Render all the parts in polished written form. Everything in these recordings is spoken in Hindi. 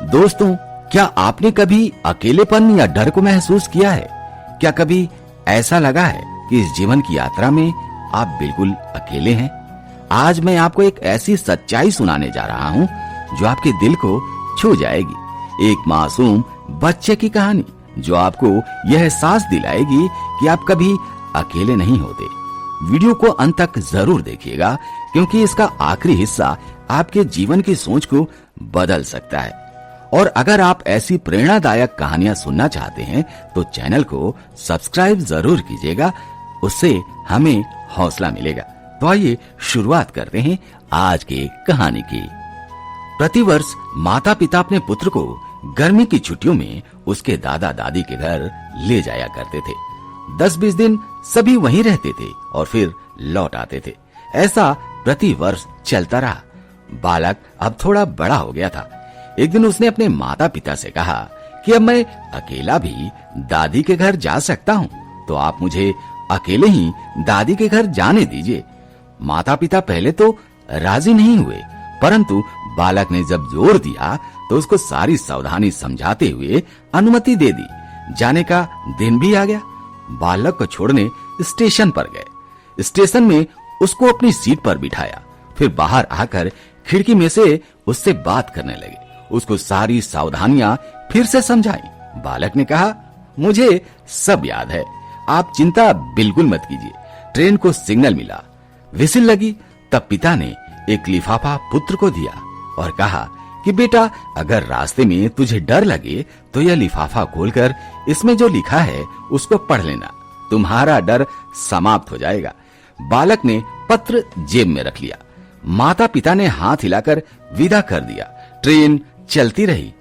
दोस्तों, क्या आपने कभी अकेलेपन या डर को महसूस किया है? क्या कभी ऐसा लगा है कि इस जीवन की यात्रा में आप बिल्कुल अकेले हैं? आज मैं आपको एक ऐसी सच्चाई सुनाने जा रहा हूं जो आपके दिल को छू जाएगी। एक मासूम बच्चे की कहानी जो आपको यह एहसास दिलाएगी कि आप कभी अकेले नहीं होते। वीडियो को अंत तक जरूर देखिएगा, क्योंकि इसका आखिरी हिस्सा आपके जीवन की सोच को बदल सकता है। और अगर आप ऐसी प्रेरणादायक कहानियां सुनना चाहते हैं तो चैनल को सब्सक्राइब जरूर कीजिएगा, उससे हमें हौसला मिलेगा। तो आइए शुरुआत करते हैं आज की कहानी की। प्रतिवर्ष माता पिता अपने पुत्र को गर्मी की छुट्टियों में उसके दादा दादी के घर ले जाया करते थे। 10-20 दिन सभी वहीं रहते थे और फिर लौट आते थे। ऐसा प्रति वर्ष चलता रहा। बालक अब थोड़ा बड़ा हो गया था। एक दिन उसने अपने माता पिता से कहा कि अब मैं अकेला भी दादी के घर जा सकता हूँ, तो आप मुझे अकेले ही दादी के घर जाने दीजिए। माता पिता पहले तो राजी नहीं हुए, परंतु बालक ने जब जोर दिया तो उसको सारी सावधानी समझाते हुए अनुमति दे दी। जाने का दिन भी आ गया। बालक को छोड़ने स्टेशन पर गए। स्टेशन में उसको अपनी सीट पर बिठाया, फिर बाहर आकर खिड़की में से उससे बात करने लगे। उसको सारी सावधानियां फिर से समझाई। बालक ने कहा, मुझे सब याद है, आप चिंता बिल्कुल मत कीजिए। ट्रेन को सिग्नल मिला, विसिल लगी, तब पिता ने एक लिफाफा पुत्र को दिया और कहा कि बेटा, अगर रास्ते में तुझे डर लगे तो यह लिफाफा खोलकर इसमें जो लिखा है उसको पढ़ लेना, तुम्हारा डर समाप्त हो जाएगा। बालक ने पत्र जेब में रख लिया। माता पिता ने हाथ हिलाकर विदा कर दिया। ट्रेन चलती रही।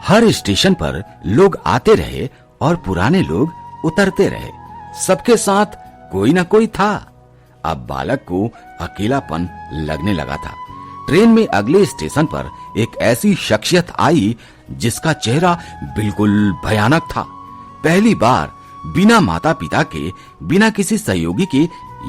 हर स्टेशन पर लोग आते रहे और पुराने लोग उतरते रहे। सबके साथ कोई ना कोई था। अब बालक को अकेलापन लगने लगा था। ट्रेन में अगले स्टेशन पर एक ऐसी शख्सियत आई जिसका चेहरा बिल्कुल भयानक था। पहली बार बिना माता पिता के, बिना किसी सहयोगी के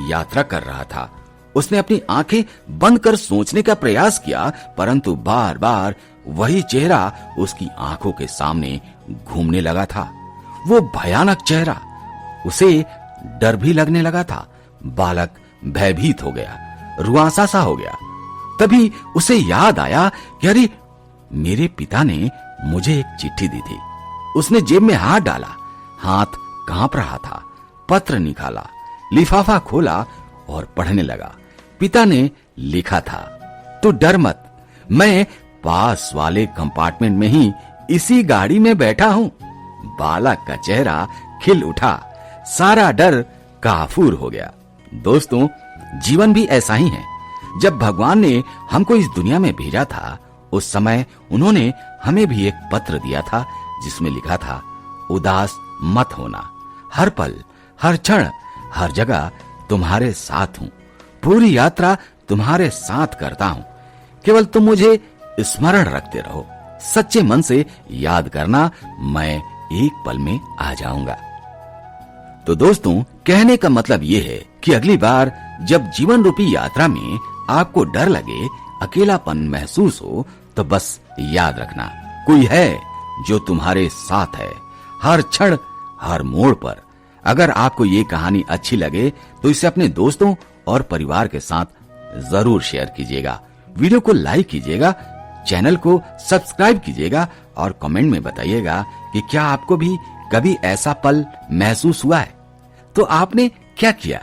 यात्रा कर रहा था। उसने अपनी आंखें बंद कर सोचने का प्रयास किया, परंतु बार बार वही चेहरा उसकी आंखों के सामने घूमने लगा था। वो भयानक चेहरा, उसे डर भी लगने लगा था। बालक भयभीत हो गया, रुआंसा सा हो गया। तभी उसे याद आया कि अरे, मेरे पिता ने मुझे एक चिट्ठी दी थी। उसने जेब में हाथ डाला, हाथ कांप रहा था। पत्र निकाला, लिफाफा खोला और पढ़ने लगा। पिता ने लिखा था, तू डर मत, मैं पास वाले कंपार्टमेंट में ही इसी गाड़ी में बैठा हूँ। बालक का चेहरा खिल उठा, सारा डर काफूर हो गया। दोस्तों, जीवन भी ऐसा ही है। जब भगवान ने हमको इस दुनिया में भेजा था, उस समय उन्होंने हमें भी एक पत्र दिया था जिसमें लिखा था, उदास मत होना, हर पल, हर क्षण, हर जगह तुम्हारे साथ हूं। पूरी यात्रा तुम्हारे साथ करता हूं। केवल तुम मुझे स्मरण रखते रहो। सच्चे मन से याद करना, मैं एक पल में आ जाऊंगा। तो दोस्तों, कहने का मतलब ये है कि अगली बार जब जीवन रूपी यात्रा में आपको डर लगे, अकेलापन महसूस हो, तो बस याद रखना, कोई है जो तुम्हारे साथ है, हर क्षण, हर मोड़ पर। अगर आपको ये कहानी अच्छी लगे तो इसे अपने दोस्तों और परिवार के साथ जरूर शेयर कीजिएगा। वीडियो को लाइक कीजिएगा, चैनल को सब्सक्राइब कीजिएगा और कमेंट में बताइएगा कि क्या आपको भी कभी ऐसा पल महसूस हुआ है। तो आपने क्या किया?